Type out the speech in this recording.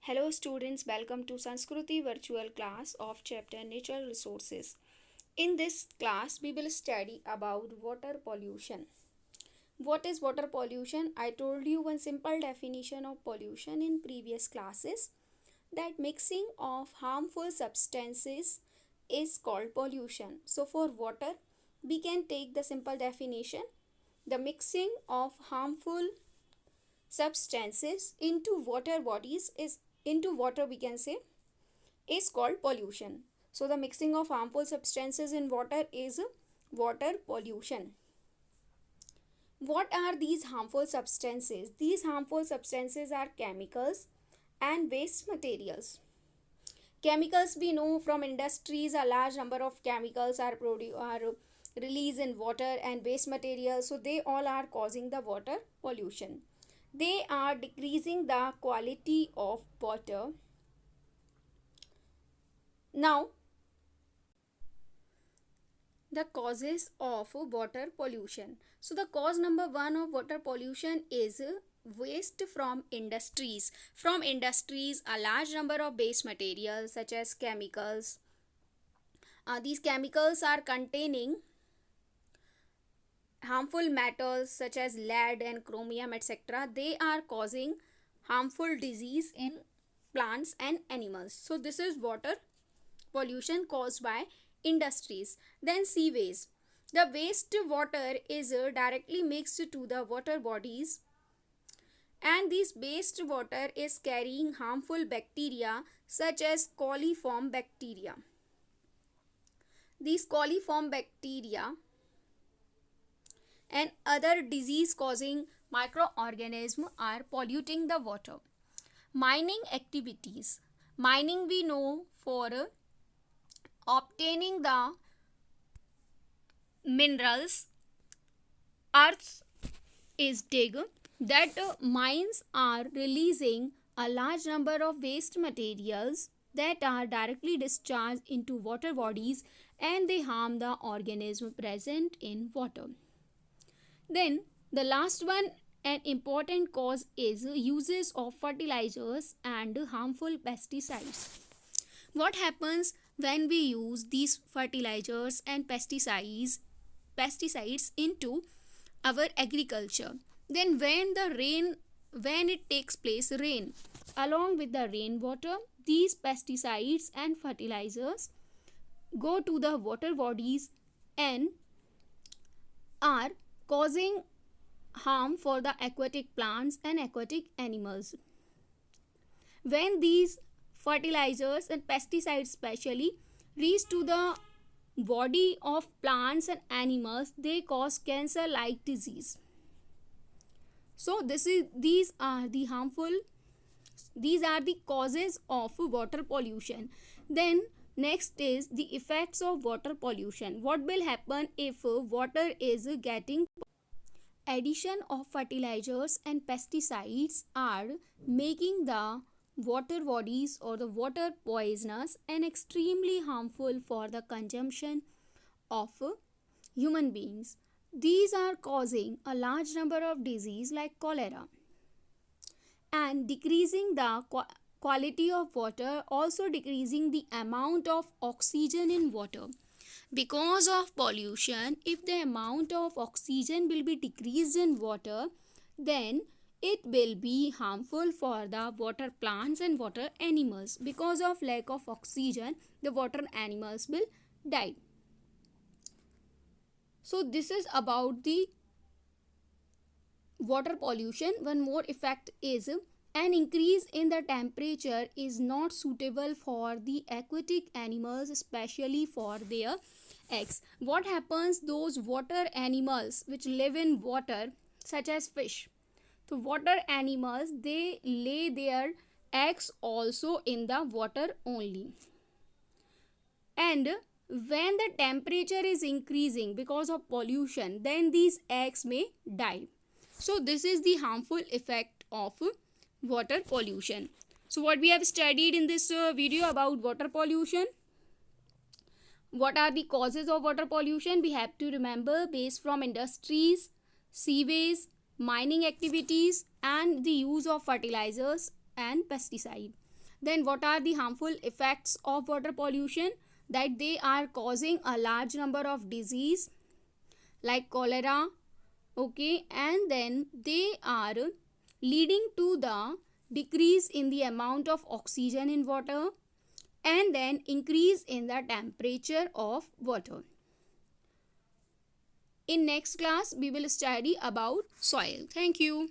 Hello students, welcome to Sanskriti virtual class of chapter Natural Resources. In this class, we will study about water pollution. What is water pollution? I told you one simple definition of pollution in previous classes, that mixing of harmful substances is called pollution. So for water, we can take the simple definition. The mixing of harmful substances into water bodies is into water, we can say, is called pollution. So the mixing of harmful substances in water is water pollution. What are these harmful substances? These harmful substances are chemicals and waste materials. Chemicals, we know from industries, a large number of chemicals are released in water, and waste materials, so they all are causing the water pollution. They are decreasing the quality of water. Now, the causes of water pollution. So the cause number one of water pollution is waste from industries. From industries, a large number of base materials such as chemicals. These chemicals are containing harmful metals such as lead and chromium, etc. They are causing harmful disease in plants and animals. So this is water pollution caused by industries. Then sewage. The waste water is directly mixed to the water bodies, and this waste water is carrying harmful bacteria such as coliform bacteria. These coliform bacteria and other disease causing microorganisms are polluting the water. Mining activities. Mining, we know, for obtaining the minerals, earth is dig, that mines are releasing a large number of waste materials that are directly discharged into water bodies, and they harm the organism present in water. Then the last one, an important cause, is uses of fertilizers and harmful pesticides. What happens when we use these fertilizers and pesticides into our agriculture? Then when it takes place, rain, along with the rainwater, these pesticides and fertilizers go to the water bodies and are causing harm for the aquatic plants and aquatic animals. When these fertilizers and pesticides especially reach to the body of plants and animals, they cause cancer like disease. So these are the causes of water pollution. Then next is the effects of water pollution. What will happen if water is getting addition of fertilizers and pesticides are making the water bodies or the water poisonous and extremely harmful for the consumption of human beings. These are causing a large number of diseases like cholera, and decreasing the quality of water, also decreasing the amount of oxygen in water. Because of pollution, if the amount of oxygen will be decreased in water, then it will be harmful for the water plants and water animals. Because of lack of oxygen, the water animals will die. So this is about the water pollution. One more effect is an increase in the temperature is not suitable for the aquatic animals, especially for their eggs. What happens, those water animals which live in water such as fish, so water animals, they lay their eggs also in the water only, and when the temperature is increasing because of pollution, then these eggs may die. So this is the harmful effect of water pollution. So what we have studied in this video about water pollution. What are the causes of water pollution? We have to remember: waste from industries, sewage, mining activities, and the use of fertilizers and pesticides. Then what are the harmful effects of water pollution? That they are causing a large number of disease like cholera, okay, and then they are leading to the decrease in the amount of oxygen in water, and then increase in the temperature of water. In next class we will study about soil. Thank you.